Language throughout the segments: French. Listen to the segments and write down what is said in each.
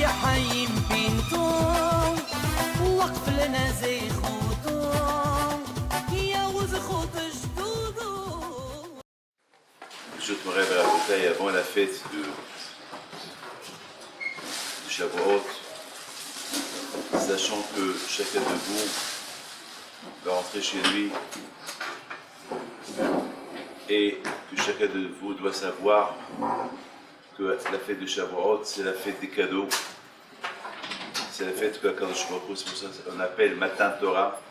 حي بينتم وقف لنا زي خوتم يا وزخوت جدودم. Je te rêve à la bouteille avant la fête de Shavuot, sachant que chacun de vous va rentrer chez lui et que chacun de vous doit savoir que la fête de Shavuot, c'est la fête des cadeaux. C'est la fête que Akadosh Baruch Hu, c'est pour ça qu'on appelle Matan Torah.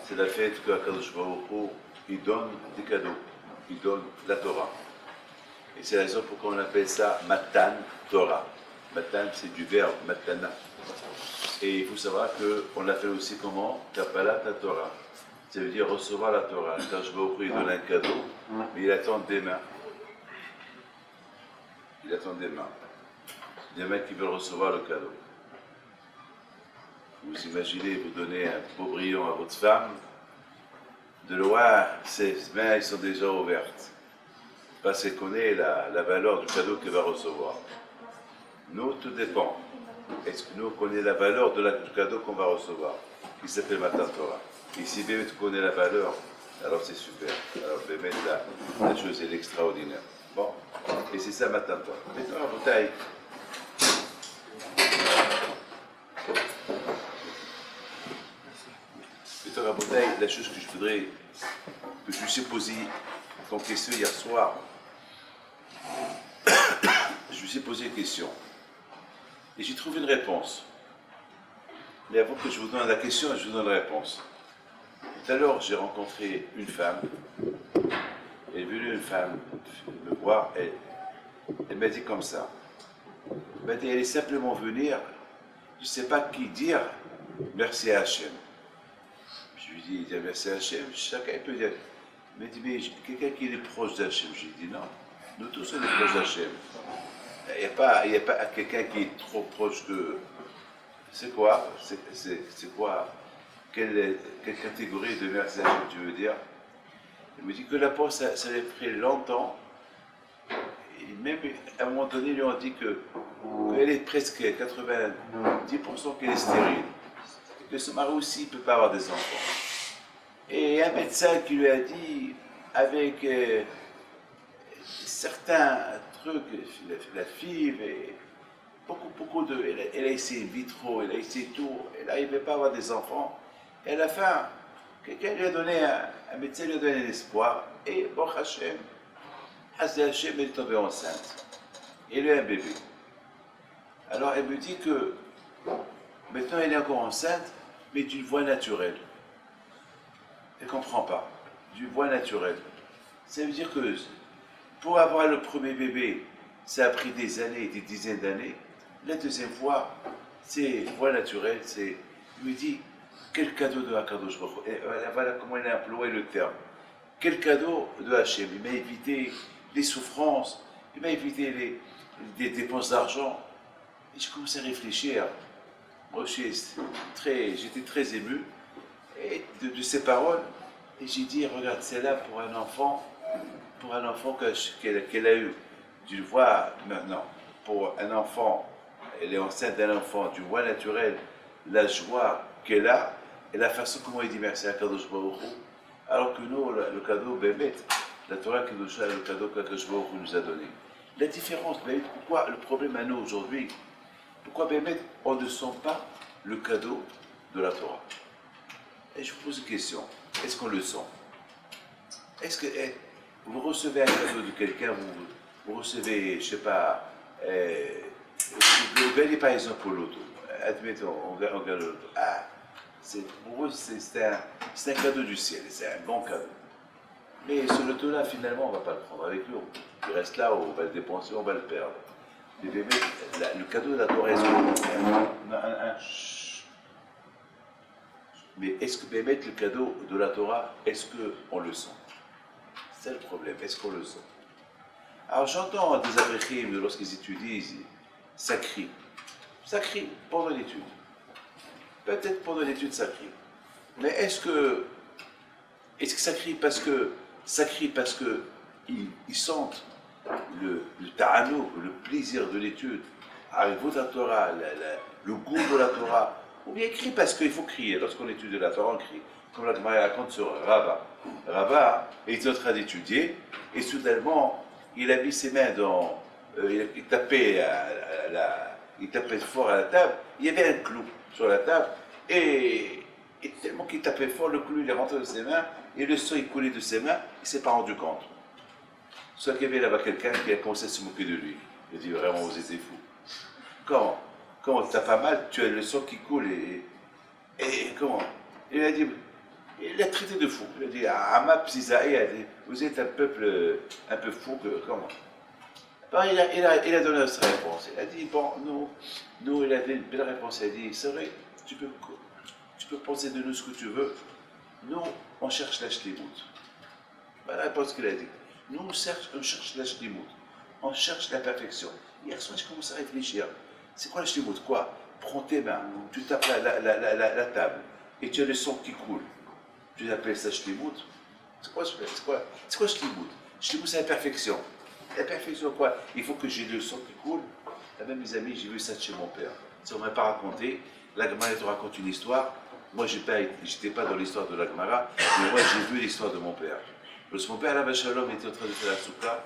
C'est la fête que Akadosh Baruch Hu, il donne des cadeaux, il donne la Torah. Et c'est la raison pour laquelle on appelle ça Matan Torah. Matan, c'est du verbe Matana. Et il faut savoir qu'on l'appelle aussi comment Kabbalat Torah. Ça veut dire recevoir la Torah. Akadosh Baruch Hu, il donne un cadeau, mais il attend des mains. Il attend des mains. Des mains qui veulent recevoir le cadeau. Vous imaginez, vous donnez un beau brillant à votre femme, de loin, ses mains elles sont déjà ouvertes, parce qu'elle connaît la valeur du cadeau qu'elle va recevoir. Nous, tout dépend. Est-ce que nous connaissons la valeur du cadeau qu'on va recevoir, qui s'appelle Matan Torah. Et si Bémet connaît la valeur, alors c'est super. Alors Bémet, la chose est extraordinaire. Bon, et c'est ça Matan Torah. Maintenant, la bouteille. La chose que je voudrais que je me suis posé comme question hier soir, je me suis posé une question et j'ai trouvé une réponse. Mais avant que je vous donne la question, je vous donne la réponse. Tout à l'heure, j'ai rencontré une femme. Elle est venue, une femme, me voir. Elle m'a dit comme ça. Elle m'a dit, elle est simplement venir, je ne sais pas qui dire merci à Hachem. Je lui dis, merci à Hachem, chacun peut dire. Il m'a dit, mais quelqu'un qui est proche d'Hachem. Je lui dis, non, nous tous on est proches d'Hachem. Il n'y a pas quelqu'un qui est trop proche de. C'est quoi? C'est quoi? Quelle catégorie de merci à Hachem tu veux dire? Il me dit que la peau, ça lui a pris longtemps. Et même à un moment donné, ils lui ont dit qu'elle est presque 90% qu'elle est stérile. Et que son mari aussi ne peut pas avoir des enfants. Et un médecin qui lui a dit, avec certains trucs, la FIV, et beaucoup de. Elle a essayé vitro, elle a essayé tout, elle n'arrivait pas à avoir des enfants. Et à la fin, quelqu'un lui a donné, un médecin lui a donné l'espoir, et bon Hachem, Hachem, elle est tombée enceinte. Et elle a un bébé. Alors elle me dit que maintenant elle est encore enceinte, mais d'une voie naturelle. Elle ne comprend pas. D'une voie naturelle. Ça veut dire que pour avoir le premier bébé, ça a pris des années, des dizaines d'années. La deuxième fois, c'est voie naturelle. Il me dit, quel cadeau de Akadosh Baruch Hu. Voilà comment il a employé le terme. Quel cadeau de Hachem. Il m'a évité les souffrances, il m'a évité des dépenses d'argent. Et je commence à réfléchir. Moi, j'étais très ému de ces paroles. Et j'ai dit, regarde, c'est là pour un enfant qu'elle a eu d'une voie, non, pour un enfant, elle est enceinte d'un enfant d'une voie naturelle, la joie qu'elle a et la façon comment il dit merci à Kadosh Baruch Hu, alors que nous, le cadeau, Bémet, la Torah qui nous a le cadeau que Kadosh Baruch Hu nous a donné. La différence, pourquoi le problème à nous aujourd'hui, pourquoi Bémet, on ne sent pas le cadeau de la Torah? Et je vous pose une question, est-ce qu'on le sent? Est-ce que vous recevez un cadeau de quelqu'un, vous recevez, je ne sais pas, vous gagnez par exemple au loto, admettons, on gagne le loto. Ah, pour eux, c'est un cadeau du ciel, c'est un bon cadeau. Mais ce loto-là, finalement, on ne va pas le prendre avec nous. Il reste là, on va le dépenser, on va le perdre. Le cadeau de la Torah, est-ce que mais est-ce que mettre le cadeau de la Torah, est-ce qu'on le sent? C'est le problème, est-ce qu'on le sent? Alors j'entends des abrichim, lorsqu'ils étudient, ça crie. Ça crie pendant l'étude. Peut-être pendant l'étude, ça crie. Mais est-ce que ça crie parce qu'ils sentent le ta'ano, le plaisir de l'étude? Arrivez à la Torah, le goût de la Torah, ou bien crie parce qu'il faut crier. Lorsqu'on étudie la Torah, on crie. Comme la Gemara raconte sur Rava. Rava est en train d'étudier et soudainement, il a mis ses mains dans. Il tapait, il tapait fort à la table. Il y avait un clou sur la table et tellement qu'il tapait fort, le clou il est rentré de ses mains et le sang il coulait de ses mains. Il ne s'est pas rendu compte. Soit qu'il y avait là-bas quelqu'un qui a commencé à se moquer de lui. Il a dit vraiment, vous étiez fou. Comment t'as pas mal, tu as le sang qui coule et comment? Il a dit, il l'a traité de fou. Il a dit, Amab Sisaï a dit, vous êtes un peuple un peu fou, comment? Alors, il a donné sa réponse. Il a dit, bon, nous, il avait une belle réponse. Il a dit, c'est vrai, tu peux penser de nous ce que tu veux. Nous, on cherche la shlimout. Voilà la réponse qu'il a dit. Nous, on cherche la shlimout. On cherche la perfection. Hier soir, je commence à réfléchir. C'est quoi la shlimout? Quoi? Prends tes mains, tu tapes la table et tu as le sang qui coule. Tu appelles ça shlimout? C'est quoi shlimout? Shlimout, c'est la perfection. La perfection, quoi? Il faut que j'ai le sang qui coule. Ah ben, mes amis, j'ai vu ça de chez mon père. Ça, on ne m'a pas raconté. La Gemara te raconte une histoire. Moi, je n'étais pas dans l'histoire de la Gemara, mais moi, j'ai vu l'histoire de mon père. Parce que mon père, là, Shalom, était en train de faire la soukha,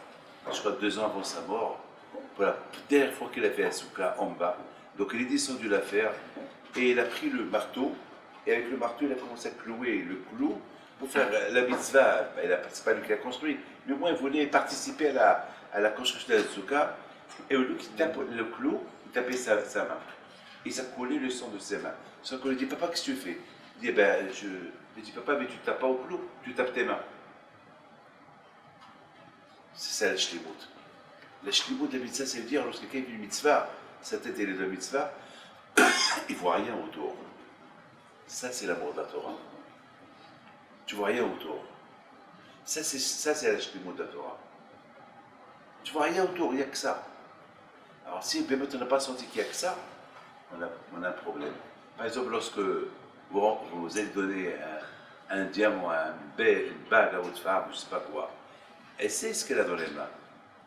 je crois 2 ans avant sa mort. Pour la dernière fois qu'il a fait la soukha en bas. Donc, il est descendu la faire et il a pris le marteau. Et avec le marteau, il a commencé à clouer le clou pour faire la mitzvah. C'est pas lui qui l'a construit, mais au moins, il voulait participer à la construction de la soukha. Et au lieu qu'il tape le clou, il tapait sa main. Et ça coulait le sang de ses mains. Sauf qu'on lui dit, papa, qu'est-ce que tu fais? Il dit, ben, je dis, papa, mais tu ne tapes pas au clou, tu tapes tes mains. C'est ça la shlimut. La shlimut de la mitzvah, c'est dire, lorsque quelqu'un fait une mitzvah, sa tête elle est de la mitzvah, il ne voit rien autour. Ça, c'est l'amour de la Torah. Tu ne vois rien autour. Ça, c'est la shlimut de la Torah. Tu ne vois rien autour, il n'y a que ça. Alors, si on n'a pas senti qu'il n'y a que ça, on a un problème. Par exemple, lorsque vous allez donner un diamant, une bague à votre femme, je ne sais pas quoi, elle sait ce qu'elle a dans les mains.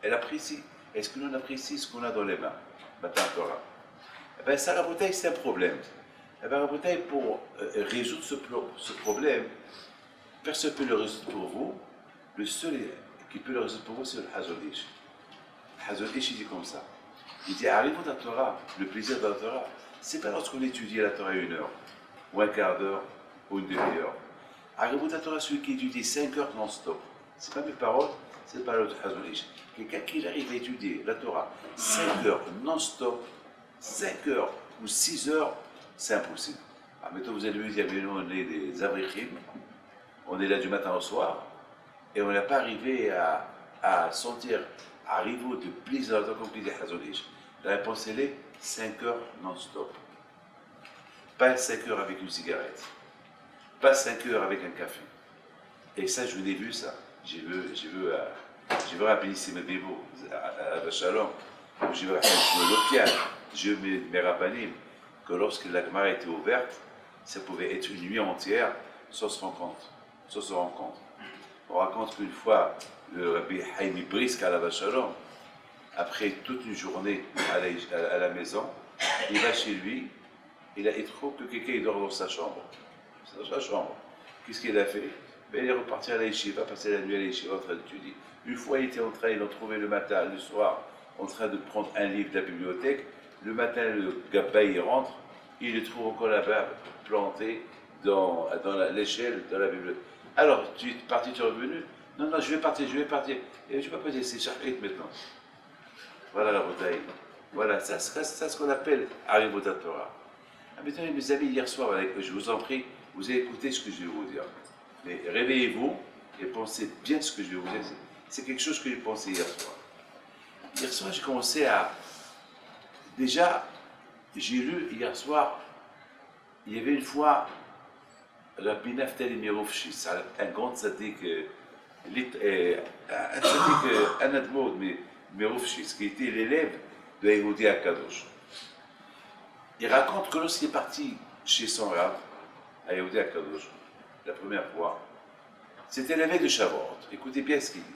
Elle apprécie. Est-ce que nous on apprécie ce qu'on a dans les mains? Maintenant, Torah. Eh bien, ça, la bouteille, c'est un problème. Eh bien, la bouteille, pour résoudre ce problème, personne ne peut le résoudre pour vous. Le seul qui peut le résoudre pour vous, c'est le Hazon Ish. Le Hazon Ish, il dit comme ça. Il dit, arrivons à la Torah, le plaisir de la Torah, c'est pas lorsqu'on étudie la Torah 1 heure, ou un quart d'heure, ou une demi-heure. Arrivons à la Torah, celui qui étudie 5 heures non-stop. C'est pas mes paroles, c'est les paroles de Hazon Ish. Quelqu'un qui arrive à étudier la Torah 5 heures non-stop, 5 heures ou 6 heures, c'est impossible. Alors, mettons, vous allez me dire, mais nous, on est des abrichim, on est là du matin au soir, et on n'a pas arrivé à sentir, arriver de plaisir, comme disait Hazon Ish. La réponse, elle est 5 heures non-stop. Pas 5 heures avec une cigarette. Pas 5 heures avec un café. Et ça, je l'ai vu, ça. J'ai vu rappeler ici mes dévots, à Shalom. J'ai vu rappeler l'Opial. J'ai vu mes rabbanim, que lorsque la Gemara était ouverte, ça pouvait être une nuit entière sans se rendre compte. On raconte qu'une fois, le Rabbi Haïmi Brisk à la Shalom, après toute une journée à la maison, il va chez lui, il trouve que quelqu'un dort dans sa chambre. C'est dans sa chambre. Qu'est-ce qu'il a fait? Ben, il est reparti à la yeshiva, passer la nuit à la yeshiva en train d'étudier. Une fois, il était en train, ils l'ont trouvé le matin, le soir, en train de prendre un livre de la bibliothèque. Le matin, le gabba, il rentre, il le trouve encore là-bas, planté dans l'échelle de la bibliothèque. Alors, tu es parti, tu es revenu? Non, je vais partir. Et je ne vais pas dire, c'est charrit maintenant. Voilà la bouteille. Voilà, ça c'est ce qu'on appelle Arrivot Torah. Ah, maintenant, mes amis, hier soir, je vous en prie, vous avez écouté ce que je vais vous dire. Mais réveillez-vous et pensez bien ce que je vais vous dire. C'est quelque chose que j'ai pensé hier soir. Hier soir, j'ai commencé à... Déjà, j'ai lu hier soir, il y avait une fois Rabbi Naftali Mirofshis, un grand tzaddik, un tzaddik Anadmod Mirofshis, qui était l'élève de Yehudi Akadosh. Il raconte que lorsqu'il est parti chez son rab, à Yehudi Akadosh, la première fois, c'était la veille de Shavuot. Écoutez bien ce qu'il dit.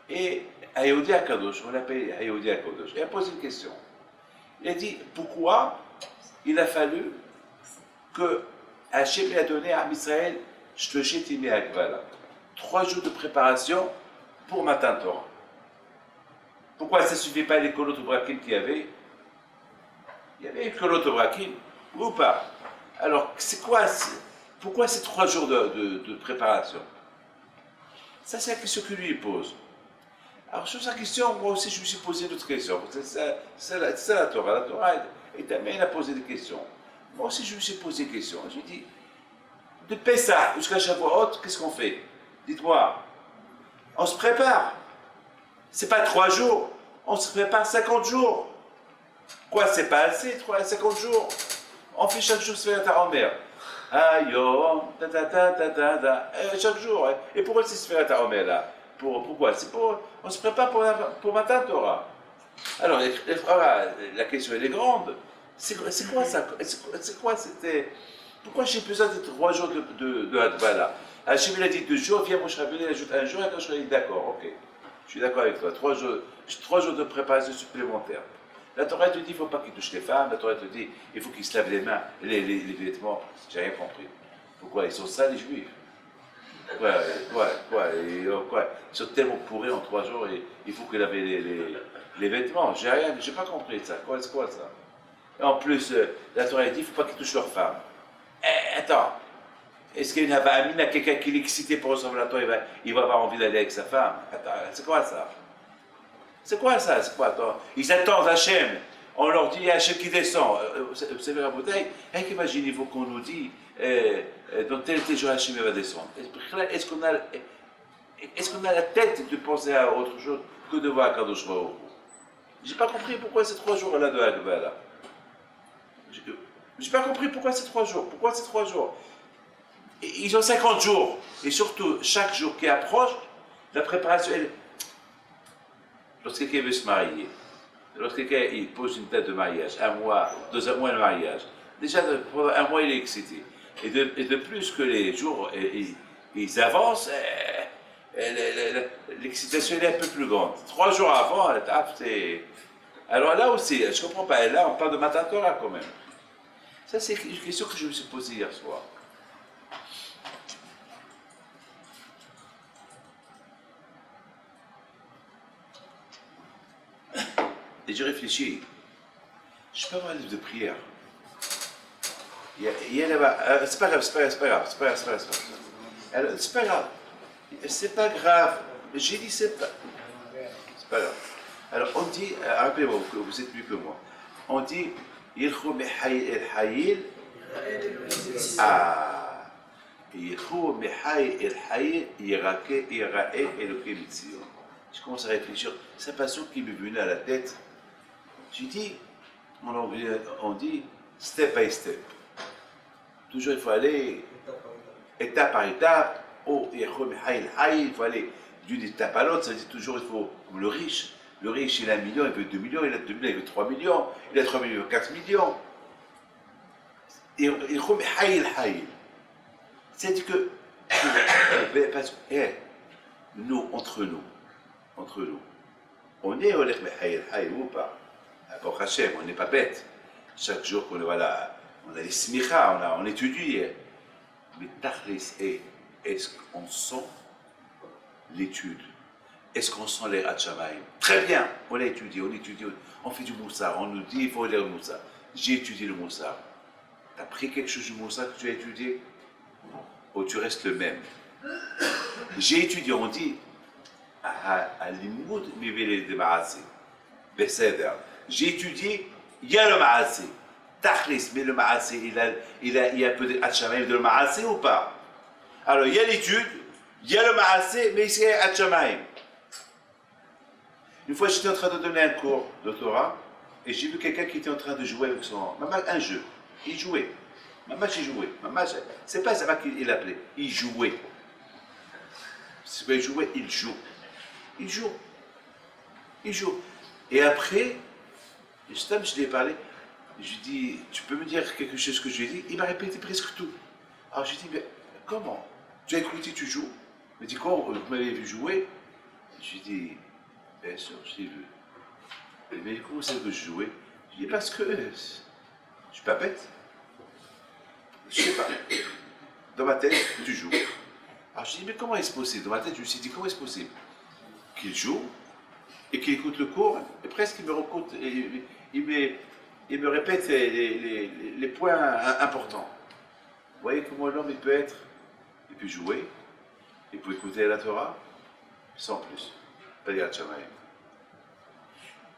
Et à Yehudi Akadosh, on l'appelle Yehudi Akadosh, il a posé une question. Il a dit, pourquoi il a fallu que Hachem lui a donné à Israël, Shloshit Yimei Hagvala, 3 jours de préparation pour Matan Torah. Pourquoi ça ne suffit pas les kolot brakim qu'il y avait? Il y avait les kolot brakim, ou pas? Alors, pourquoi ces 3 jours de préparation? Ça, c'est la question que lui il pose. Alors, sur sa question, moi aussi, je me suis posé d'autres questions. C'est la Torah. La Torah, elle a posé des questions. Moi aussi, je me suis posé des questions. Je lui ai dit, de Pessah jusqu'à Shavuot, qu'est-ce qu'on fait? Dites-moi. On se prépare. C'est pas 3 jours. On se prépare 50 jours. Quoi, c'est pas assez, 50 jours? On fait chaque jour Sfera Taomer. Ayom, chaque jour. Et pourquoi c'est Sfera Taomer là? Pourquoi? On se prépare pour Matan Torah. Alors, la question elle est grande. C'est quoi ça? Pourquoi j'ai besoin de 3 jours de Hadvala? Hachem il a dit 2 jours, viens Moshe Rabbeinu, il ajoute 1 jour, et quand je dis d'accord, ok. Je suis d'accord avec toi. 3 jours de préparation supplémentaire. La Torah te dit il ne faut pas qu'il touche les femmes. La Torah te dit il faut qu'ils se lavent les mains, les vêtements. J'ai rien compris. Pourquoi? Ils sont sales les juifs. Quoi? Ils sont tellement pourris en 3 jours et il faut qu'ils lavent les vêtements. J'ai pas compris ça. C'est quoi ça? Et en plus, la Torah dit il ne faut pas qu'ils touchent leurs femmes. Attends. Est-ce qu'il y a quelqu'un qui est excité pour recevoir la Torah, il va avoir envie d'aller avec sa femme? Attends, c'est quoi ça? Attends. Ils attendent Hachem. On leur dit Hachem qui descend. Vous savez la bouteille? Imaginez-vous qu'on nous dit dans tel jour Hachem va descendre. Est-ce qu'on a la tête de penser à autre chose que de voir Kadosh Baruch Hu? J'ai pas compris pourquoi ces 3 jours-là de Hagvala. J'ai pas compris pourquoi ces 3 jours. Pourquoi ces 3 jours? Ils ont 50 jours. Et surtout, chaque jour qui approche, la préparation, lorsque quelqu'un veut se marier, lorsque quelqu'un il pose une date de mariage, 1 mois, 2 mois de mariage, déjà pendant 1 mois il est excité. Et de plus que les jours ils avancent, l'excitation est un peu plus grande. 3 jours avant, c'est... Alors là aussi, je ne comprends pas. Et là, on parle de Matan Torah quand même. Ça, c'est une question que je me suis posée hier soir. Et j'ai réfléchi. Je peux avoir un livre de prière. Il y a là-bas. C'est pas grave. Alors, c'est pas grave. C'est pas grave. J'ai dit c'est pas grave. Alors on dit, rappelez-moi que vous êtes mieux que moi. On dit Yilchou Mechai El Hayil. Yilchou Mechai El Hayil Yirake Yirae Eloké Mitzion. Je commence à réfléchir. C'est un passage qui m'est venu à la tête. J'ai dit, on dit step by step. Toujours il faut aller étape par étape. Il faut aller d'une étape à l'autre. Ça veut dire toujours il faut, comme le riche. Le riche, il a 1 million, il veut 2 millions, il a 2 millions, il veut 3 millions, il a 3 millions, il veut 4 millions. Il faut c'est-à-dire que, nous, entre nous, on est au ou pas? Pour Hachem, on n'est pas bête. Chaque jour qu'on on a les smicha, on étudie. Mais Tachlis, est-ce qu'on sent l'étude? Est-ce qu'on sent les Hatchamaïm? Très bien, on l'a étudié, on fait du Moussar, on nous dit il faut lire le Moussar. J'ai étudié le Moussar. Tu as pris quelque chose du Moussar que tu as étudié? Ou tu restes le même? J'ai étudié, on dit Al-Limoud Mivele de Maasé. Beseder. J'ai étudié, il y a le Maasé. Tachlis, mais le Maasé, il y a un peu de Hatchamaïm de le Maasé ou pas? Alors il y a l'étude, il y a le Maasé, mais il y a Hatchamaïm. Une fois, j'étais en train de donner un cours de Torah et j'ai vu quelqu'un qui était en train de jouer avec un jeu. Il jouait. Maman, j'ai joué. Maman, c'est pas ça qu'il appelait. Il jouait. C'est pas il jouait, il joue. Il joue. Et après, je lui ai parlé. Je lui ai dit, tu peux me dire quelque chose que je lui ai dit? Il m'a répété presque tout. Alors je lui ai dit, mais comment? Tu as écouté, tu joues? Il m'a dit, quand vous m'avez vu jouer? Je lui ai dit, bien sûr, je l'ai vu. Mais comment c'est que je jouais? Je dis parce que je suis pas bête. Je sais pas. Dans ma tête, tu joues. Alors je dis mais comment est-ce possible? Dans ma tête, je me suis dit comment est-ce possible qu'il joue et qu'il écoute le cours et presque il me raconte, il me répète les points importants. Vous voyez comment l'homme il peut être, il peut jouer, il peut écouter la Torah sans plus. Pas dire Tchamaï.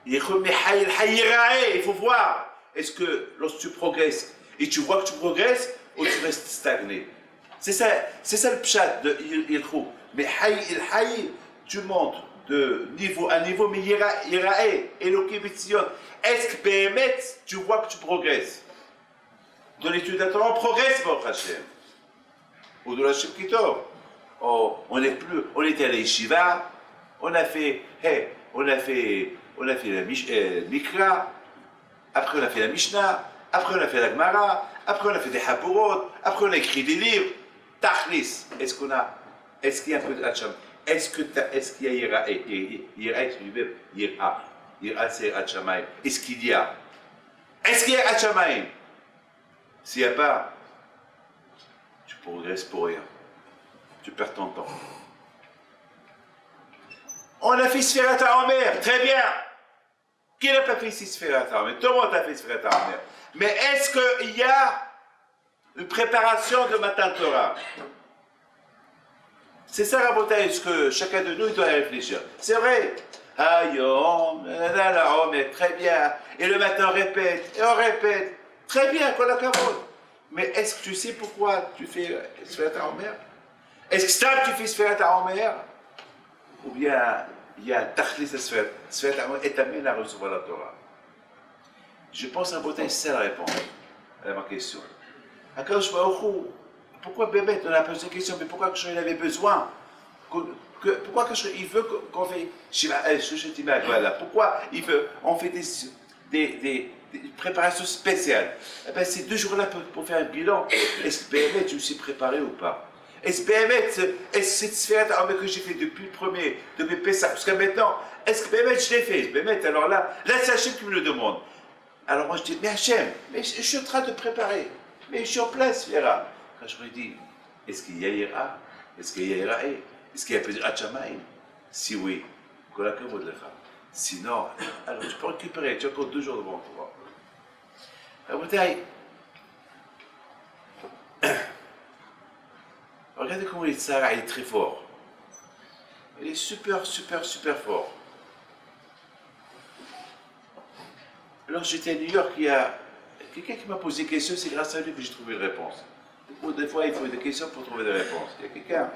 Il faut voir, est-ce que lorsque tu progresses, et tu vois que tu progresses, ou tu restes stagné. C'est ça le pshat de Ilchou. Mais tu montes de niveau à niveau, mais Yirae, Elokim Betzion. Est-ce que Béhémet, tu vois que tu progresses? Dans l'étude de la Torah, on progresse, Baruch Hashem. Ou de la Shem Kitov. On était à la Yeshiva, on a fait la Mikra, après on a fait la Mishnah, après on a fait la Gemara, après on a fait des Haborot, après on a écrit des livres. Tachlis, est-ce qu'il y a un peu de Hacham? Est-ce qu'il y a Yira, c'est Hachamaim. Est-ce qu'il y a Hachamaim? S'il n'y a pas, tu progresses pour rien. Tu perds ton temps. On a fait Sfirat HaOmer, très bien. Qui n'a pas fait Sfirat HaOmer? Tout le monde a fait Sfirat HaOmer. Mais est-ce qu'il y a une préparation de Matan Torah? C'est ça, Rabotai, ce que chacun de nous doit réfléchir. C'est vrai. Ayom, Omer, très bien. Et le matin, on répète, et on répète. Très bien, quoi la kavod. Mais est-ce que tu sais pourquoi tu fais Sfirat HaOmer? Est-ce que ça, tu fais Sfirat HaOmer? Ou bien il y a Tachlis Sfirat HaOmer et t'amène à recevoir la Torah? Je pense, Rabotai, c'est ça la réponse à ma question. Akadosh Baruch Hu, pourquoi Bémet, on a posé cette question, mais pourquoi il avait besoin pourquoi il veut qu'on fait pourquoi on fait des préparations spéciales? Eh bien, ces 2 jours-là pour faire un bilan. Est-ce que Bémet, je me suis préparé ou pas? Est-ce que Bémet, cette sphère que j'ai fait depuis le premier, depuis Pessah jusqu'à maintenant, est-ce que Bémet, je l'ai fait? Bémet, alors là c'est Hachem qui me le demande. Alors moi je dis, mais Hachem, mais je suis en train de préparer. Mais je suis en place, Yera. Quand je lui dis, est-ce qu'il y a Yera? Est-ce qu'il y a Yerae? Est-ce qu'il y a peut-être Hachamaïm? Si oui, sinon, alors tu peux récupérer, tu as encore 2 jours devant toi. Regardez comment il est très fort. Il est super fort. Lorsque j'étais à New York, il y a quelqu'un qui m'a posé des questions, c'est grâce à lui que j'ai trouvé une réponse. Des fois, il faut des questions pour trouver des réponses. Il y a quelqu'un.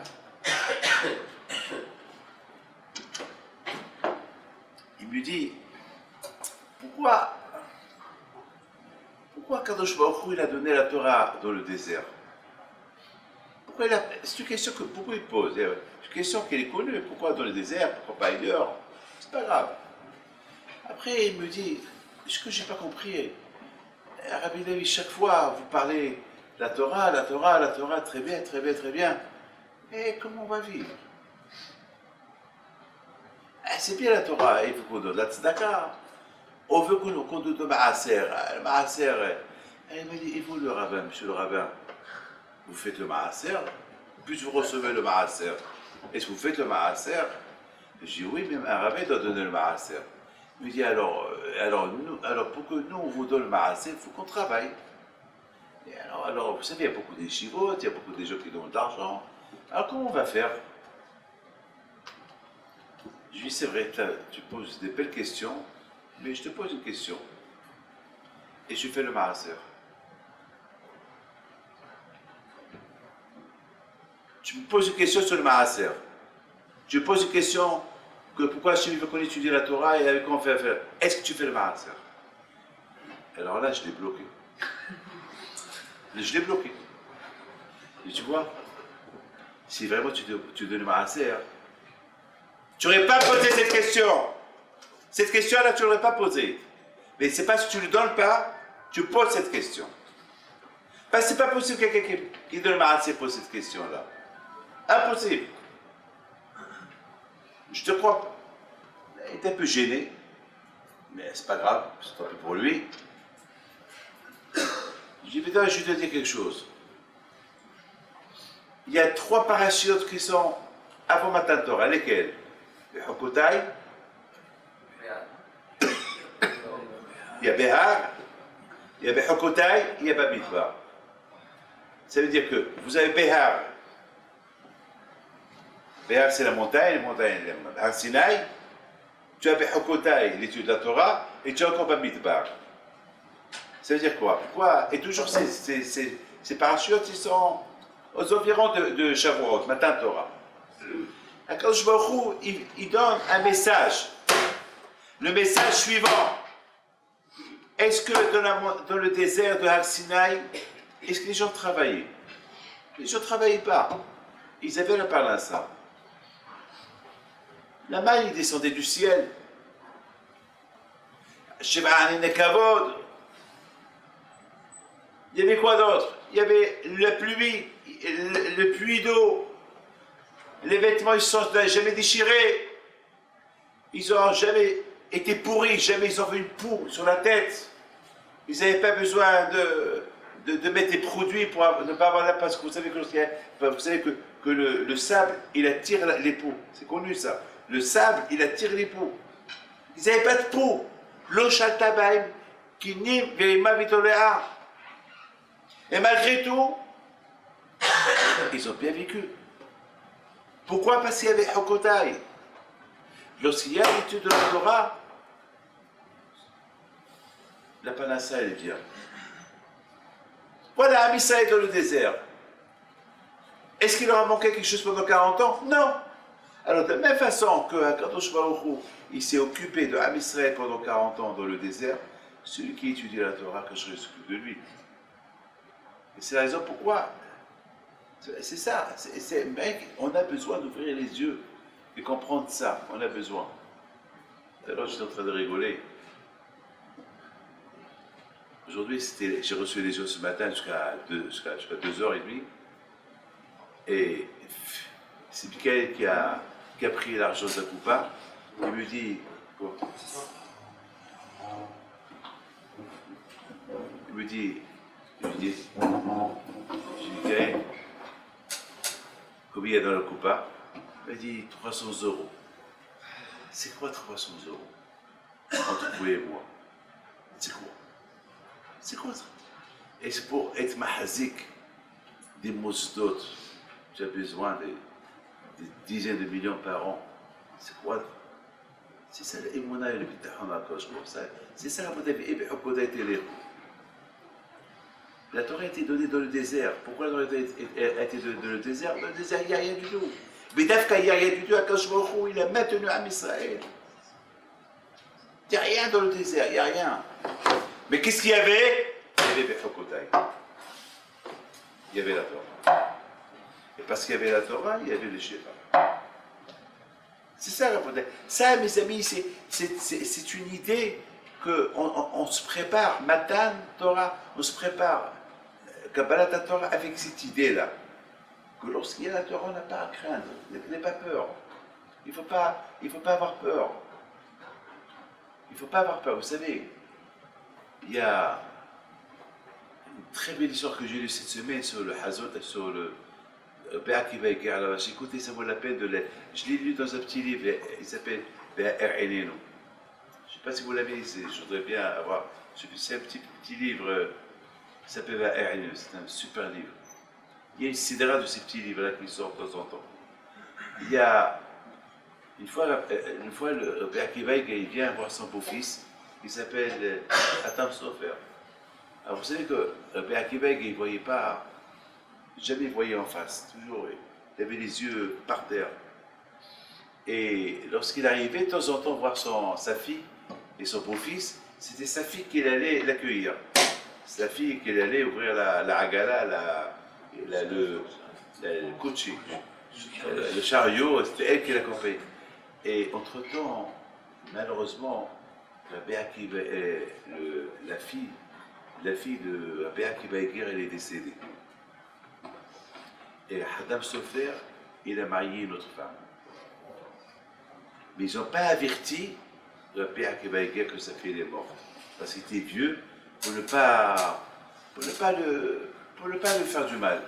Il me dit, pourquoi Kadosh Baruch Hu, il a donné la Torah dans le désert? C'est une question que beaucoup ils posent. C'est une question qui est connue. Pourquoi dans le désert? Pourquoi pas ailleurs? C'est pas grave. Après, il me dit, ce que j'ai pas compris, Rabbi David, chaque fois, vous parlez de la Torah, très bien. Et comment on va vivre? C'est bien la Torah, il faut qu'on donne la tzedaka. On veut qu'on donne le maaser. Le maaser, il m'a dit, et vous le rabbin, monsieur le rabbin, vous faites le maaser, puis vous recevez le maaser. Est-ce que vous faites le maaser? Je dis, oui, mais un rabbin doit donner le maaser. Il me dit, alors pour que nous, on vous donne le maaser, il faut qu'on travaille. Et alors, vous savez, il y a beaucoup d'échivotes, il y a beaucoup de gens qui donnent de l'argent. Alors, comment on va faire? Je lui dis, c'est vrai, tu poses des belles questions, mais je te pose une question. Et je fais le maaser. Tu me poses une question sur le maaser. Je pose une question que pourquoi je veux qu'on étudie la Torah et avec quoi on fait affaire. Est-ce que tu fais le maaser? Alors là, je l'ai bloqué. Et tu vois, si vraiment tu donnes le maaser, tu n'aurais pas posé cette question. Cette question-là, tu ne l'aurais pas posée. Mais c'est parce que tu ne le donnes pas, tu poses cette question. Parce que ce n'est pas possible que quelqu'un qui donne le maaser pose cette question-là. Impossible. Je te crois. Il est un peu gêné. mais c'est pas grave, c'est tant pis pour lui. Je dis, putain, je vais te dire quelque chose. Il y a 3 parachutes qui sont avant Matan Torah. Lesquels? Le Hokotai, il y a Behar, il y a Behokotai, il y a Bamidbar. Ça veut dire que vous avez Behar. Behar, c'est la montagne, Har Sinaï. Tu as Behokotai, l'étude de la Torah, et tu as encore Bamidbar. Ça veut dire quoi? Pourquoi? Et toujours ces parachutes, ils sont aux environs de Shavuot, Matan Torah. Akadosh Baruch Hu, il donne un message. Le message suivant. Est-ce que dans le désert de Har Sinaï, est-ce que les gens travaillaient? Les gens ne travaillaient pas. Ils avaient la parnassa. La main, il descendait du ciel. Sheva'anin Nekavod. Il y avait quoi d'autre? Il y avait la pluie, le puits d'eau. Les vêtements, ils ne sont jamais déchirés. Ils n'ont jamais été pourris, jamais ils ont fait une poux sur la tête. Ils n'avaient pas besoin de mettre des produits pour ne pas avoir la parce que vous savez que le sable, il attire les poux. C'est connu ça. Le sable, il attire les poux. Ils n'avaient pas de poux. L'eau chaltabaim, qui nim veima vitoléa. Et malgré tout, ils ont bien vécu. Pourquoi? Parce qu'il y avait Hokotai. Lorsqu'il y a l'étude de la Torah, la panassa, elle vient. Voilà, Amissa est dans le désert. Est-ce qu'il leur a manqué quelque chose pendant 40 ans? Non. Alors, de la même façon que Akadosh Baruch Hu, il s'est occupé de Am Israël pendant 40 ans dans le désert, celui qui étudie la Torah, que je s'occupe de lui. Et c'est la raison pourquoi. C'est ça. Mec, on a besoin d'ouvrir les yeux et comprendre ça. On a besoin. Alors, j'étais en train de rigoler. Aujourd'hui, j'ai reçu les gens ce matin jusqu'à 2h30. Et c'est Michael qui a pris l'argent de la coupa. Il me dit, quoi? Il me dit, Michael, combien il y a dans la coupa? Il m'a dit 300 €. C'est quoi 300 € entre vous et moi? C'est quoi? C'est quoi ça? Et c'est pour être mahazik des mosdot. Tu as besoin des dizaines de millions par an. C'est quoi? C'est ça l'émouna et le bitahon à gauche pour ça. C'est ça, vous avez été la Torah a été donnée dans le désert. Pourquoi la Torah a été donnée dans le désert? Dans le désert, il n'y a rien du tout. Mais d'Afka, il n'y a rien du tout. Akadosh Baruch Hu, il a maintenu Am Israël. Il n'y a rien dans le désert, il n'y a rien. Mais qu'est-ce qu'il y avait? Il y avait Bechokotai. Il y avait la Torah. Et parce qu'il y avait la Torah, il y avait le Sheva. C'est ça la Torah. Ça, mes amis, c'est une idée qu'on se prépare. Matan Torah, on se prépare. Kabbalat Torah avec cette idée-là. Que lorsqu'il y a la Torah, on n'a pas à craindre. N'ayez pas peur. Il ne faut pas avoir peur. Il ne faut pas avoir peur. Vous savez, il y a une très belle histoire que j'ai lue cette semaine sur le Hazot, sur le Be'akiva Eker. Alors, j'ai écouté, ça vaut la peine de lire. Je l'ai lu dans un petit livre, il s'appelle Be'er-Enenu. Je ne sais pas si vous l'avez lu, je voudrais bien avoir. C'est un petit livre qui s'appelle Be'er-Enenu. C'est un super livre. Il y a une sidra de ces petits livres-là qui sortent de temps en temps. Il y a une fois le Be'akiva Eker, il vient voir son beau-fils. Il s'appelle Atam Sofer. Alors vous savez que Rabbi Akiva, il ne voyait pas, jamais voyait en face, toujours, il avait les yeux par terre. Et lorsqu'il arrivait de temps en temps voir sa fille et son beau-fils, c'était sa fille qui allait l'accueillir. Sa fille qui allait ouvrir la agala, le coachi, le chariot, c'était elle qui l'accompagnait. Et entre-temps, malheureusement, Rabbi Akiva, la fille de Rabbi Akiva Eger, elle est décédée. Et Hadam Sofer, il a marié une autre femme. Mais ils n'ont pas averti le père qui va dire que sa fille est morte. Parce qu'il était vieux pour ne pas, pour ne pas lui faire du mal.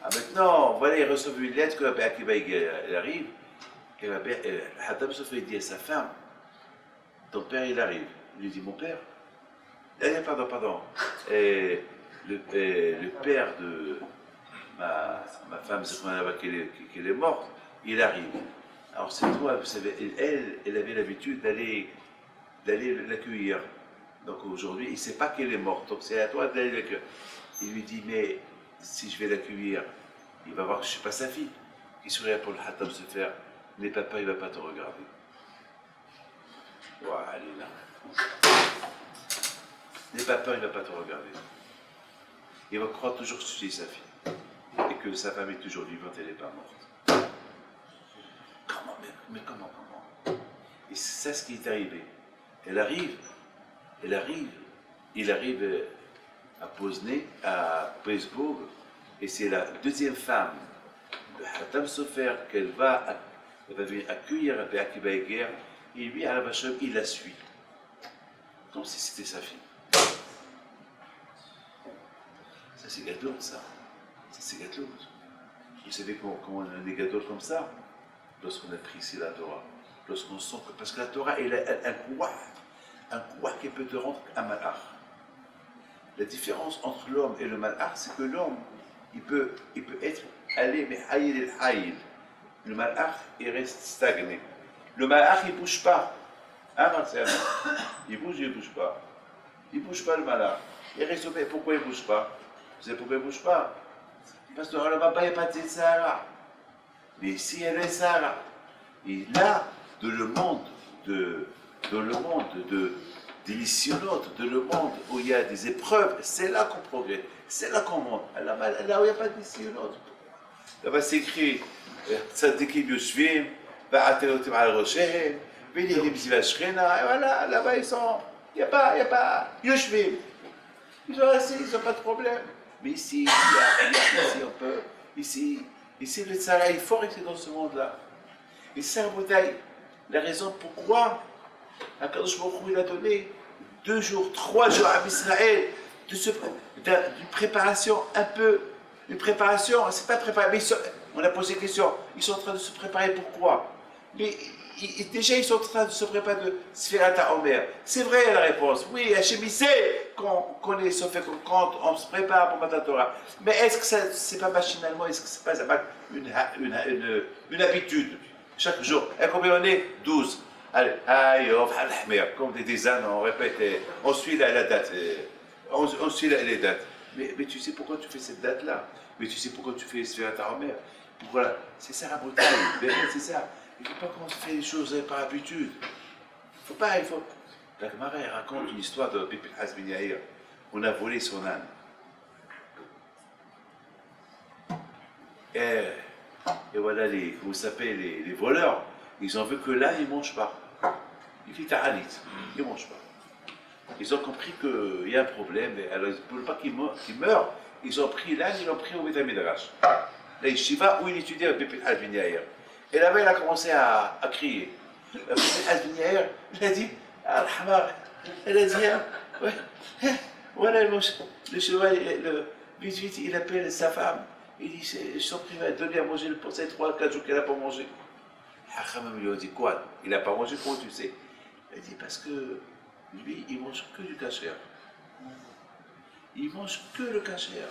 Ah, maintenant, voilà, il reçoit une lettre que le père qui va elle arrive. Et le Haddam se fait dire à sa femme, ton père il arrive. Il lui dit, mon père? Pardon. Et le père de ma femme, qu'elle est morte, il arrive. Alors c'est toi, vous savez, elle avait l'habitude d'aller l'accueillir. Donc aujourd'hui, il ne sait pas qu'elle est morte, donc c'est à toi d'aller l'accueillir. Il lui dit, mais si je vais l'accueillir, il va voir que je ne suis pas sa fille. Il sourit pour le Haddam se faire, mais papa, il ne va pas te regarder. Voilà, elle est là. N'aie pas peur, il ne va pas te regarder. Il va croire toujours que tu es sa fille. Et que sa femme est toujours vivante, elle n'est pas morte. Comment, mais comment? Et c'est ça ce qui est arrivé. Il arrive à Posnay, à Presbourg, et c'est la deuxième femme de Hatem Sofer qu'elle va venir accueillir à Akiba Eger, et lui, à la Vachem, il la suit. Comme si c'était sa fille. Ça, c'est gâteau, ça. Ça, c'est gâteau. Vous savez comment on est gâteau comme ça? Lorsqu'on apprécie la Torah. Lorsqu'on sent que. Parce que la Torah, elle a un kouach qui peut te rendre un malach. La différence entre l'homme et le malach, c'est que l'homme, il peut être allé, mais haïl el haïl. Le malach, il reste stagné. Le malach, il ne bouge pas. Hein, Marcel? Il ne bouge pas. Il ne bouge pas, le malach. Il reste. Mais pourquoi il ne bouge pas? Vous savez pourquoi il ne bouge pas? Parce que là-bas, il n'y a pas de Sahara. Mais ici, il y a le Sahara. Et là, dans le monde des missionnautes, dans le monde où il y a des épreuves, c'est là qu'on progresse, c'est là qu'on monte. Là-bas, là où il n'y a pas de missionnautes. Là-bas, c'est écrit Tzadikim Yoshvim, Ba'atelotim al Roshem, Benihim Ziva Shchena, et voilà, là-bas, ils sont. Il n'y a pas Yoshvim. Ils sont assis, ils n'ont pas de problème. Mais ici, ici, on peut. Ici, le Tzara est fort ici dans ce monde-là. Et c'est la raison pourquoi Akadosh Baruch Hu, il a donné 2 jours, 3 jours à Israël d'une préparation un peu. Une préparation, c'est pas préparé, mais on a posé la question, ils sont en train de se préparer pourquoi? Mais déjà, ils sont en train de se préparer de Sfirata Omer. C'est vrai la réponse. Oui, Hachem, il sait qu'on on se prépare pour Matan Torah. Mais est-ce que c'est pas machinalement, est-ce que c'est pas une habitude? Chaque jour. Et combien on est? 12. Allez, comme des ânes, on répète, on suit la date. On suit les dates. Mais tu sais pourquoi tu fais cette date-là? Mais tu sais pourquoi tu fais Sfirata Omer? Voilà, c'est ça la brutale. C'est ça. Il ne faut pas qu'on se fait les choses par habitude. Il faut. La Gemara raconte une histoire de Bibi Hazbin Yair. On a volé son âne. Et voilà, vous savez, les voleurs, ils ont vu que l'âne, il ne mange pas. Il fait ta'anit, il ne mange pas. Ils ont compris qu'il y a un problème, et alors pour ne pas qu'il meure, ils ont pris l'âne, ils l'ont pris au Betamidrash. La yeshiva où il étudiait à Bibi Hazbin Yair. Et là-bas, il a commencé à crier. La petite Hazbin-Yair, il a dit, Al-Hamar, elle a dit, ouais, voilà le cheval, vite, il appelle sa femme, il dit, je suis privé à donner à manger pour ces 3-4 jours qu'elle n'a pas mangé. Hachamim lui a dit, quoi? Il n'a pas mangé, comment tu sais? Il a dit, parce que lui, il mange que du kasher. Il mange que le kasher.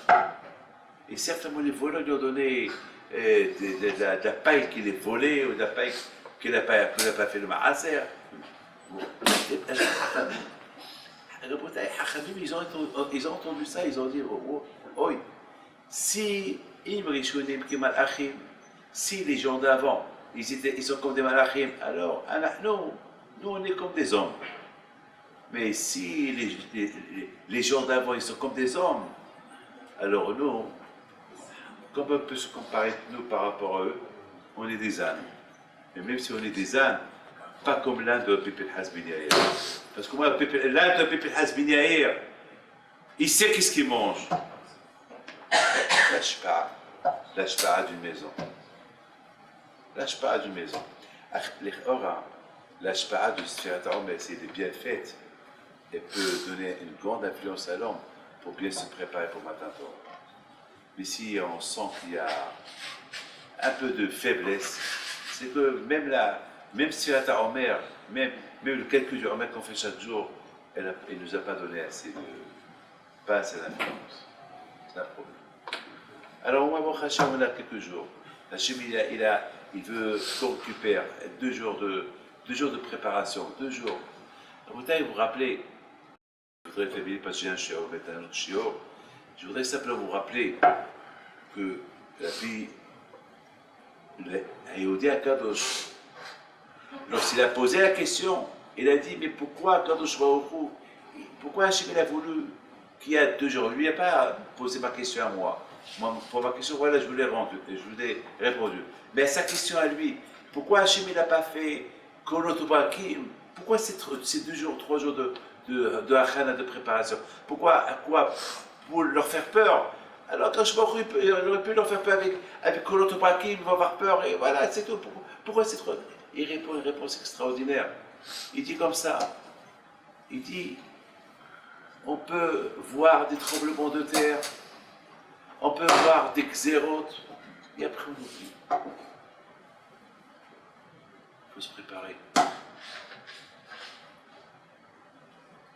Et certainement, les voleurs lui ont donné de la paille qu'il est volée ou de la paille qu'il n'a pas fait le maaser. Ils ont entendu ça, ils ont dit, oh, si les gens d'avant, ils sont comme des malachim, alors nous on est comme des hommes. Mais si les gens d'avant, ils sont comme des hommes, alors nous, comme on peut se comparer nous par rapport à eux, on est des ânes. Mais même si on est des ânes, pas comme l'âne de Bibi Hazbin Yair. Parce que moi, l'âne de Bibi Hazbin Yair, il sait qu'est-ce qu'il mange. La shpa'a d'une maison. La shpa'a d'une maison. l'ashpa'a de Sfirat HaOmer, si elle est bien faite, elle peut donner une grande influence à l'homme pour bien se préparer pour Matan Torah. Mais si on sent qu'il y a un peu de faiblesse, c'est que même Sfirat HaOmer, même le calcul du Homer qu'on fait chaque jour, elle ne nous a pas donné pas assez d'influence. C'est un problème. Alors, moi, Hachem, on a quelques jours. Hachem, il veut qu'on récupère 2 jours de préparation, 2 jours. Vous vous rappelez, je voudrais faire parce que j'ai un shiur, mettre un autre shiur. Je voudrais simplement vous rappeler que la vie, Yehudi Akadosh, lorsqu'il a posé la question, il a dit, mais pourquoi Kadosh Baruch Hu, pourquoi Hachem il a voulu qu'il y a 2 jours? Lui, il n'a pas posé ma question à moi. Pour ma question, voilà, je vous l'ai répondu. Mais à sa question à lui, pourquoi Hachem n'a pas fait Kolotobakim? Pourquoi ces 2 jours, 3 jours de Achana, de préparation? Pourquoi? Pour leur faire peur? Alors, quand je m'en il aurait pu leur faire peur avec Kolotobakim, ils vont avoir peur, et voilà, c'est tout. Pourquoi c'est trop? Il répond une réponse extraordinaire. Il dit comme ça, il dit, on peut voir des tremblements de terre, on peut voir des xérotes, et après on oublie. Il faut se préparer.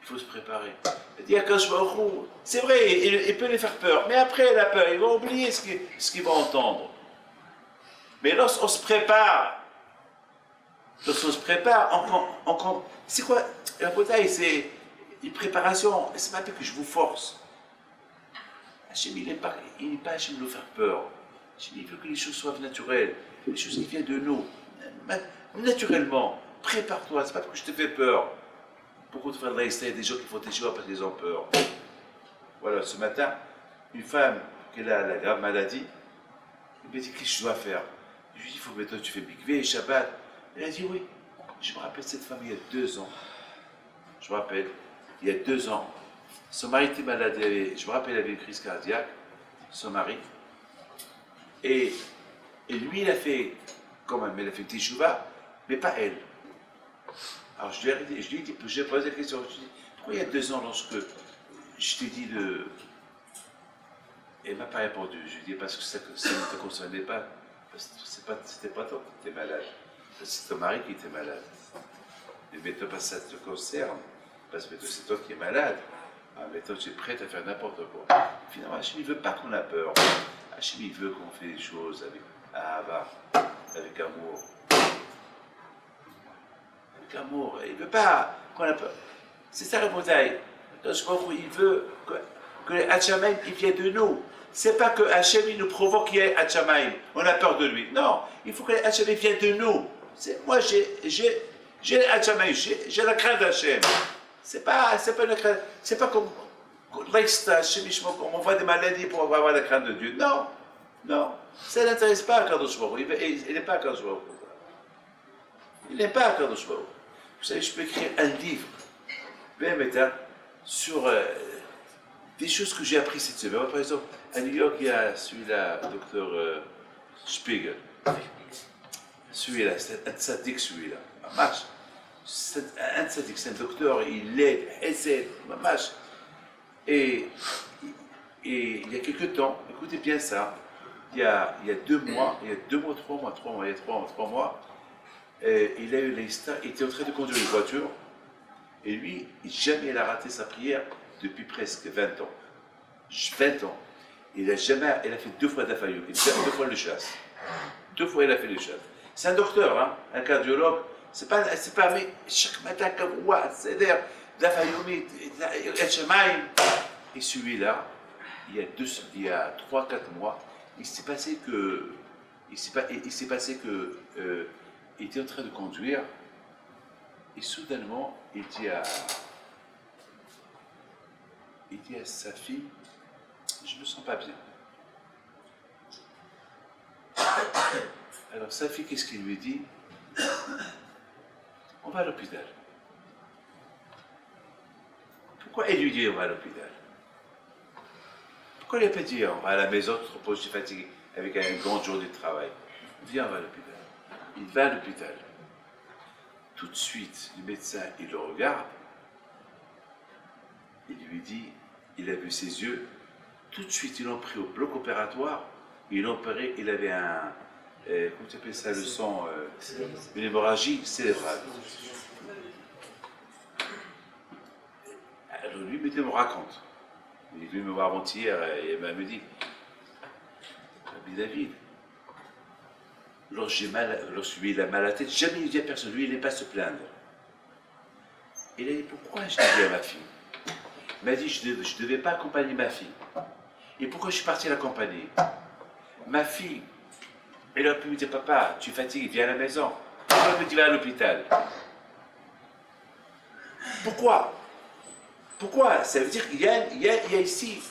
Il faut se préparer. Il dit à Akadosh Baruch Hu, c'est vrai, il peut les faire peur, mais après la peur, ils vont oublier ce qu'ils vont entendre. Mais lorsqu'on se prépare, c'est quoi? La bataille, c'est une préparation, c'est pas que je vous force. Hachem, il n'est pas Hachem de nous faire peur. Hachem, il veut que les choses soient naturelles, les choses qui viennent de nous. Naturellement, prépare-toi, c'est pas que je te fais peur. Beaucoup de frères de l'Aïsta, il y a des gens qui font des choix parce qu'ils ont peur. Voilà, ce matin, une femme qui a la grave maladie, elle me dit, qu'est-ce que je dois faire? Je lui dis, il faut que maintenant tu fais Mikvé, Shabbat. Elle a dit oui. Je me rappelle cette femme il y a 2 ans. Je me rappelle, il y a 2 ans. Son mari était malade, je me rappelle, il avait une crise cardiaque, son mari. Et lui, il a fait, quand même, il a fait Teshuva, mais pas elle. Alors je lui ai dit, j'ai posé la question, je lui ai dit, pourquoi il y a 2 ans, lorsque je t'ai dit de... Elle ne m'a pas répondu. Je lui ai dit, parce que ça ne te concernait pas. C'était pas toi qui étais malade. C'est ton mari qui était malade. Mais maintenant, parce que ça te concerne, parce que c'est toi qui es malade, maintenant tu es prête à faire n'importe quoi. Finalement, Hachem, il ne veut pas qu'on a peur. Hachem, il veut qu'on fait les choses avec ahava, avec amour. Avec amour. Il ne veut pas qu'on a peur. C'est ça la bataille. Il veut que les Hachamaim, il viennent de nous. C'est pas que Hachem, il nous provoque qu'il y ait Hachamaim. On a peur de lui. Non, il faut que les Hachamaim viennent de nous. Moi, j'ai les Hachamaim, j'ai la crainte d'Hachem. C'est pas une crainte. C'est pas comme on voit des maladies pour avoir la crainte de Dieu. Non, non. Ça n'intéresse pas à Kadosh Baruch Hu. Il n'est pas à Kadosh Baruch Hu. Il n'est pas à Kadosh Baruch Hu. Vous savez, je peux écrire un livre, sur des choses que j'ai apprises cette semaine. Par exemple, à New York, il y a celui-là, docteur Spiegel. Celui-là, c'est un tzaddik, celui-là. Mamash. C'est un tzaddik, c'est un docteur, il aide, mamash. Et il y a quelques temps, écoutez bien ça, il y a 2 mois, 3 mois, il a eu l'Insta, il était en train de conduire une voiture, et lui, jamais il a raté sa prière depuis presque 20 ans. 20 ans. Il a fait 2 fois d'affaïou, 2 fois le chasse. 2 fois il a fait le chasse. C'est un docteur, hein, un cardiologue. C'est pas, mais chaque matin, c'est-à-dire, d'affaïoumi, El Shemaim. Et celui-là, il y a 3-4 mois, il s'est passé que, il était en train de conduire, et soudainement, il dit à sa fille, je me sens pas bien. Alors sa fille, qu'est-ce qu'il lui dit? On va à l'hôpital. Pourquoi elle lui dit on va à l'hôpital? Pourquoi il n'a pas dit on va à la maison, tu te reposes, je suis fatigué, avec une grande journée de travail? Viens, on va à l'hôpital. Il va à l'hôpital. Tout de suite, le médecin, il le regarde, il lui dit, il a vu ses yeux, tout de suite, ils l'ont pris au bloc opératoire, ils l'ont opéré, il avait comment tu appelles ça, le sang, une hémorragie cérébrale. Alors lui, il me raconte. Il est venu me voir avant-hier et il me dit, David, lorsque il a mal à la tête, jamais il dit à personne, lui, il n'est pas se plaindre. Il a dit, pourquoi je l'ai dit à ma fille? Il m'a dit, je ne devais pas accompagner ma fille. Et pourquoi je suis parti l'accompagner? Ma fille, elle aurait pu me dire, papa, tu es fatigué, viens à la maison. Elle aurait pu dire, à l'hôpital. Pourquoi? Pourquoi? Ça veut dire qu'il y a ici.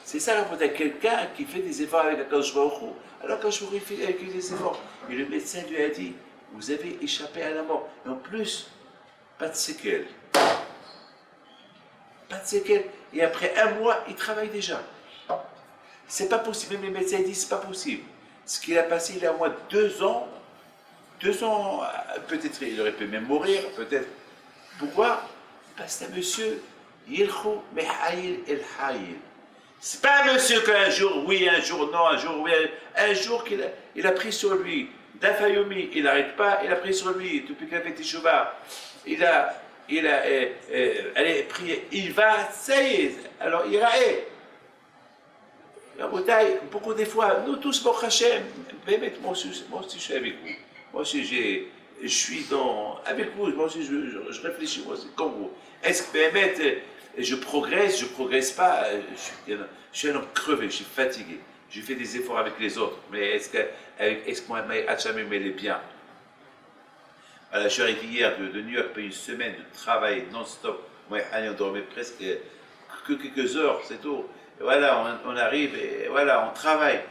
C'est ça la faute à quelqu'un qui fait des efforts avec Akadosh Baruch Hu. Alors Akadosh Baruch Hu fait avec lui des efforts. Et le médecin lui a dit, vous avez échappé à la mort. Et en plus, pas de séquelles. Pas de séquelles. Et après 1 mois, il travaille déjà. C'est pas possible. Même les médecins disent, c'est pas possible. Ce qu'il a passé, il a au moins 2 ans. 2 ans, peut-être il aurait pu même mourir, peut-être. Pourquoi? Parce que c'est un monsieur, Yilchou Mehaïl El Haïl. C'est pas un monsieur qu'un jour oui, un jour non, un jour oui, un jour qu'il a pris sur lui. Dafayomi, il n'arrête pas, il a pris sur lui, depuis qu'il a fait Teshuvah. Il a allez, prié, il va, ça y est, alors il rae. La bouteille, beaucoup des fois, nous tous, Baruch Hashem, moi aussi je suis avec vous. Moi aussi je suis avec vous, moi aussi je réfléchis, moi aussi, comme vous. Est-ce que je progresse pas, je suis un homme crevé, je suis fatigué, je fais des efforts avec les autres, mais est-ce que moi, Hachamim, elle est bien? Alors, je suis arrivé hier de New York, après une semaine de travail non-stop, moi, on dormait presque que quelques heures, c'est tout. Et voilà, on arrive et voilà, on travaille.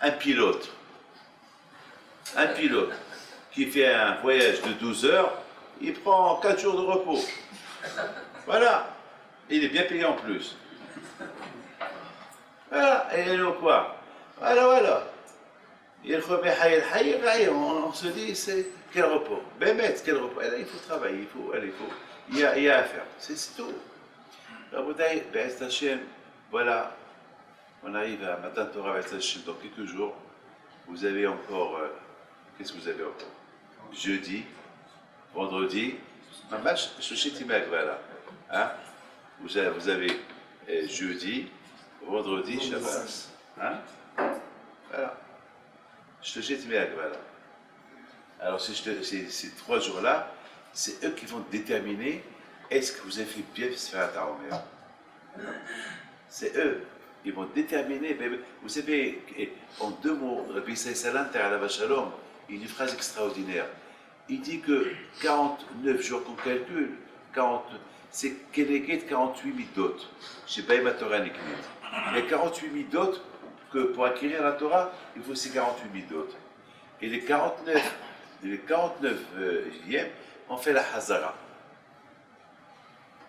Un pilote qui fait un voyage de 12 heures, il prend 4 jours de repos. Voilà. Il est bien payé en plus. Voilà. Et nous quoi? Voilà. On se dit, c'est quel repos? Quel repos? Il faut travailler, il y a à faire. C'est tout. La bouteille, voilà. On arrive à Matan Torah dans quelques jours. Vous avez encore. Qu'est-ce que vous avez encore? Jeudi, vendredi, un match, voilà. Hein? Vous avez jeudi, vendredi, Shabbat. Hein? Voilà. Voilà. Alors, ces 3 jours-là, c'est eux qui vont déterminer est-ce que vous avez fait bien se faire un. C'est eux. Ils vont déterminer. Vous savez, en 2 mots, Rabbi Israël Salanter à la Shalom, il dit une phrase extraordinaire. Il dit que 49 jours qu'on calcule, c'est Keneget 48 midot. Je ne sais pas, ma Torah Niknit. Il y a 48 midot que pour acquérir la Torah, il faut ces 48 midot. Et les 49 on fait la Hazara.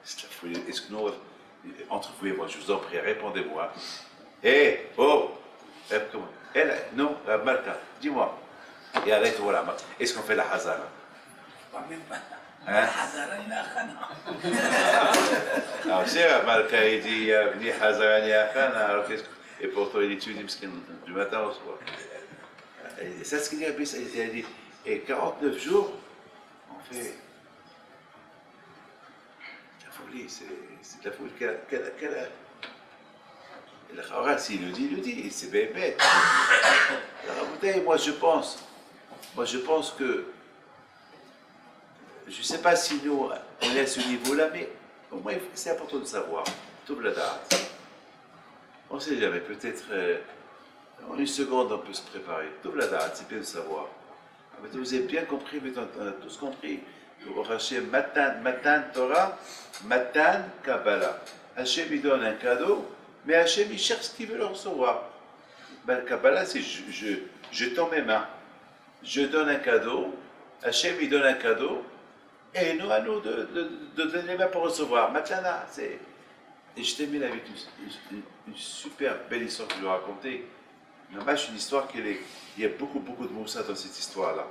Est-ce que nous, entre vous et moi, je vous en prie, répondez-moi. Non, Malka, dis-moi. Et arrête, voilà. Est-ce qu'on fait la Hazara? Alors, c'est Malka, il dit, ni Hazara, ni Akhana. Alors, et pourtant, il étudie du matin au soir. Et ça, ce qu'il dit, il a dit, et 49 jours, on fait. La folie, c'est de la folie. Le Khawra, s'il le dit, c'est bien bête. Alors, moi je pense que, je ne sais pas si nous, on est à ce niveau-là, mais au moins, c'est important de savoir. Tout le date. On ne sait jamais, peut-être, en 1 seconde, on peut se préparer. Tout le date, c'est bien de savoir. Mais vous avez bien compris, mais on a tous compris. Hachem, Matan Torah, Matan Kabbalah. Hachem, il donne un cadeau, mais Hachem, il cherche ce qu'il veut le recevoir. Ben, le Kabbalah, c'est je tends mes mains. Je donne un cadeau, Hachem, il donne un cadeau, et nous, à nous de donner les mains pour recevoir. Matana, c'est. Et je termine avec une super belle histoire que je vais raconter. Une histoire il y a beaucoup de moussa dans cette histoire-là.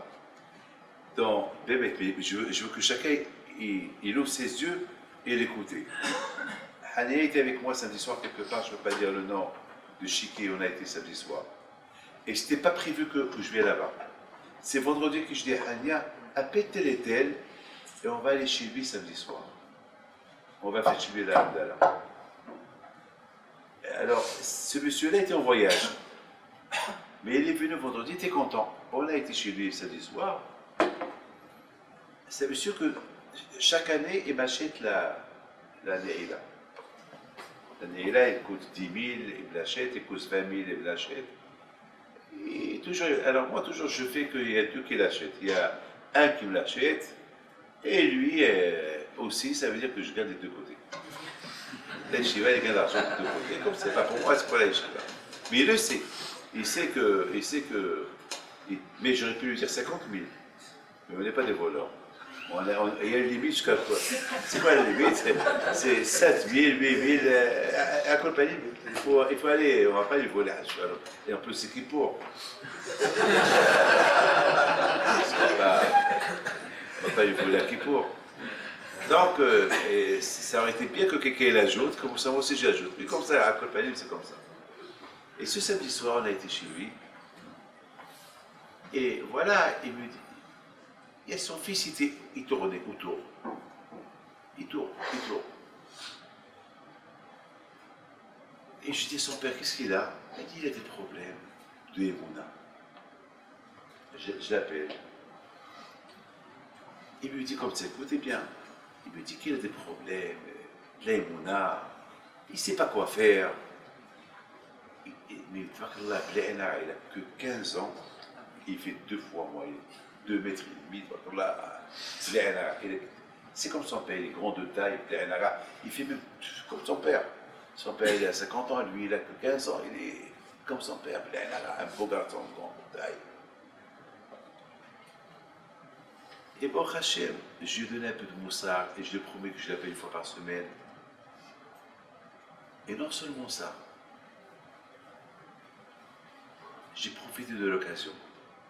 dans Bébé, je veux que chacun il ouvre ses yeux et l'écoute. Hania était avec moi samedi soir quelque part, je ne peux pas dire le nom de Chiquet, on a été samedi soir. Et ce n'était pas prévu que je vienne là-bas. C'est vendredi que je dis à Hania, appelle tel et tel, et on va aller chez lui samedi soir. On va faire chez lui la Abdallah. Alors, ce monsieur-là était en voyage. Mais il est venu vendredi, il était content. On a été chez lui samedi soir. C'est un monsieur que chaque année, il m'achète la Neila. La Neila, elle coûte 10 000, il me l'achète, elle coûte 20 000, il me l'achète. Et toujours, alors moi, toujours, je fais qu'il y a deux qui l'achètent. Il y a un qui me l'achète, et lui aussi, ça veut dire que je garde des deux côtés. La Shiva, il gagne l'argent des deux côtés. Comme c'est pas pour moi, c'est pour la Shiva. Mais il le sait. Il sait que. Mais j'aurais pu lui dire 50 000. Mais on n'est pas des voleurs. Il y a une limite jusqu'à quoi? C'est quoi la limite? C'est 7 000, 8 000. À compagnie, il faut aller. On ne va pas lui voler à cheval. Et en plus, c'est qui pour? On ne va pas lui voler à qui pour. Donc, ça aurait été bien que quelqu'un l'ajoute, comme ça, moi aussi j'ajoute. Mais comme ça, à compagnie, c'est comme ça. Et ce samedi soir, on a été chez lui. Et voilà, il me dit. Il y a son fils, il tournait autour. Il tourne. Et je dis à son père, qu'est-ce qu'il a? Il dit, il a des problèmes de Emouna. Je l'appelle. Il me dit comme ça, écoutez bien. Il me dit qu'il a des problèmes, de l'Emouna. Il ne sait pas quoi faire. Mais il n'a que 15 ans. Il fait 2 fois moins. 2 mètres et demi, c'est comme son père, il est grand de taille, il fait même comme son père. Son père, il a 50 ans, lui, il a que 15 ans, il est comme son père, un beau garçon de grande taille. Et bon, Hachem, je lui ai donné un peu de moussard et je lui ai promis que je l'appelle une fois par semaine. Et non seulement ça, j'ai profité de l'occasion.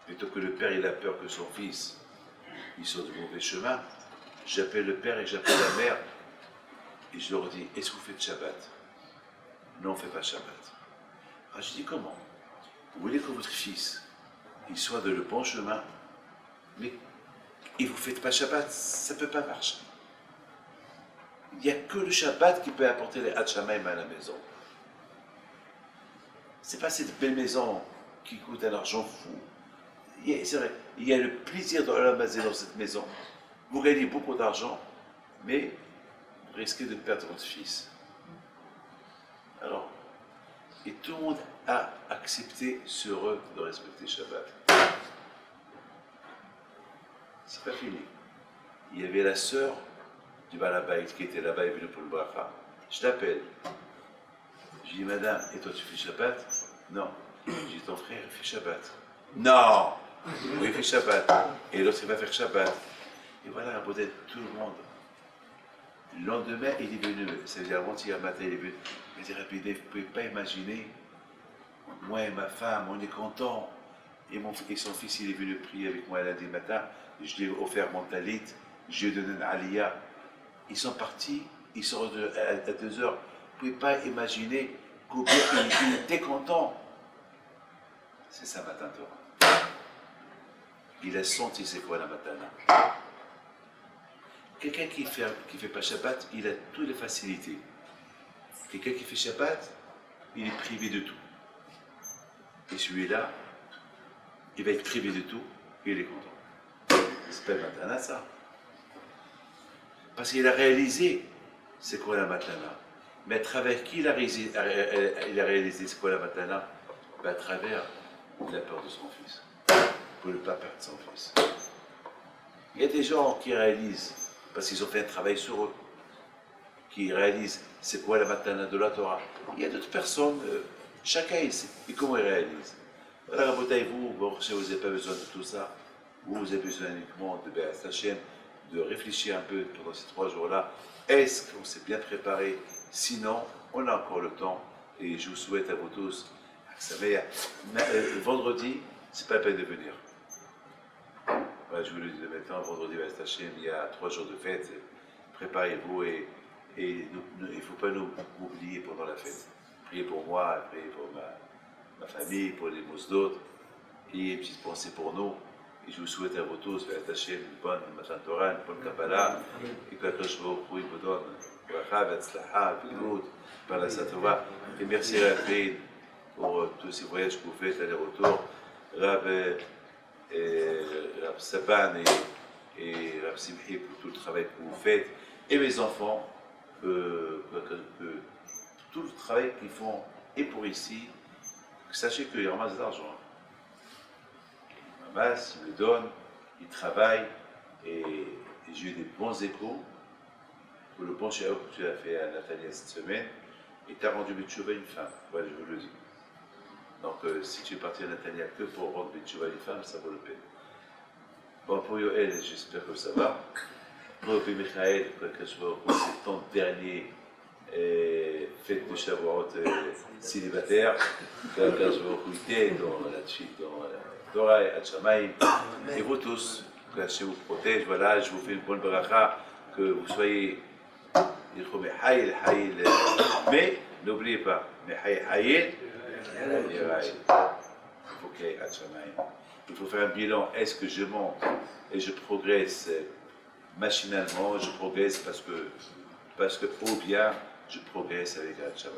Plutôt que le père il a peur que son fils il soit de mauvais chemin, j'appelle le père et j'appelle la mère et je leur dis, est-ce que vous faites Shabbat? Non, on ne fait pas Shabbat. Alors je dis, comment? Vous voulez que votre fils il soit de le bon chemin, mais et vous ne faites pas Shabbat, ça ne peut pas marcher. Il n'y a que le Shabbat qui peut apporter les Hatchamaim à la maison. Ce n'est pas cette belle maison qui coûte un argent fou. C'est vrai, il y a le plaisir de ramasser dans cette maison. Vous gagnez beaucoup d'argent, mais vous risquez de perdre votre fils. Alors, et tout le monde a accepté ce rêve de respecter Shabbat. C'est pas fini. Il y avait la sœur du Balabait qui était là-bas et venue pour le bracha. Je l'appelle. Je dis, madame, et toi tu fais Shabbat? Non. Je dis, ton frère il fait Shabbat. Non! Oui, il fait Shabbat. Et l'autre, il va faire Shabbat. Et voilà, peut-être tout le monde. Le lendemain, il est venu, ça veut dire avant-hier matin, il est venu. Il dit, Rabbi Dave, vous ne pouvez pas imaginer, moi et ma femme, on est contents. Et son fils, il est venu prier avec moi lundi matin. Je lui ai offert mon talit, je lui ai donné une aliyah. Ils sont partis, ils sont à 2 heures. Vous ne pouvez pas imaginer combien il était content. C'est ça, matin Torah. Il a senti c'est quoi la matana. Quelqu'un qui fait pas Shabbat, il a toutes les facilités. Quelqu'un qui fait Shabbat, il est privé de tout. Et celui-là, il va être privé de tout et il est content. C'est pas matana ça. Parce qu'il a réalisé c'est quoi la matana. Mais à travers qui il a réalisé c'est quoi la matana? À travers la peur de son fils. Pour ne pas perdre son fils. Il y a des gens qui réalisent, parce qu'ils ont fait un travail sur eux, qui réalisent c'est quoi la matana de la Torah. Il y a d'autres personnes, chacun il sait, et comment il réalise. Voilà, Rabotaï, vous n'avez pas besoin de tout ça. Vous avez besoin uniquement de Béat Hachem, de réfléchir un peu pendant ces 3 jours-là. Est-ce qu'on s'est bien préparé? Sinon, on a encore le temps, et je vous souhaite à vous tous, vendredi, c'est pas la peine de venir. Voilà, je vous le dis maintenant, vendredi va être Hachem, il y a 3 jours de fête. Préparez-vous et il ne faut pas nous oublier pendant la fête. Priez pour moi, priez pour ma famille, pour les Mosdot, et une petite pensée pour nous. Et je vous souhaite à vous tous, Hachem, une bonne Matan Torah, une bonne Kabbalah, et que Akadosh Baruch Hu vous donne bracha, v'atzlacha, v'ilmut, par la Satova. Et merci à Rabbi pour tous ces voyages que vous faites, aller-retour. Rab Saban et Rab Simchi pour tout le travail que vous faites. Et mes enfants, tout le travail qu'ils font, et pour ici, sachez qu'ils ramassent de l'argent. Ils ramassent, ils le donnent, ils travaillent, et j'ai eu des bons échos pour le bon chéo que tu as fait à Nathalie cette semaine, et tu as rendu Betchouva une femme, voilà, je vous le dis. Donc si tu es parti à Nathalie que pour rendre Betchouva une femme, ça vaut le peine. Bon, pour Yoel, j'espère que ça va. Pour Michael, c'est ton dernier fête de Shavuot célibataire, car je vous écoute dans la Torah et Hachamaim, et vous tous, que Hachem vous protège. Voilà, je vous fais une bonne bracha, que vous soyez mais n'oubliez pas, il faut faire un bilan. Est-ce que je monte et je progresse machinalement, je progresse parce que ou bien je progresse avec Hachem.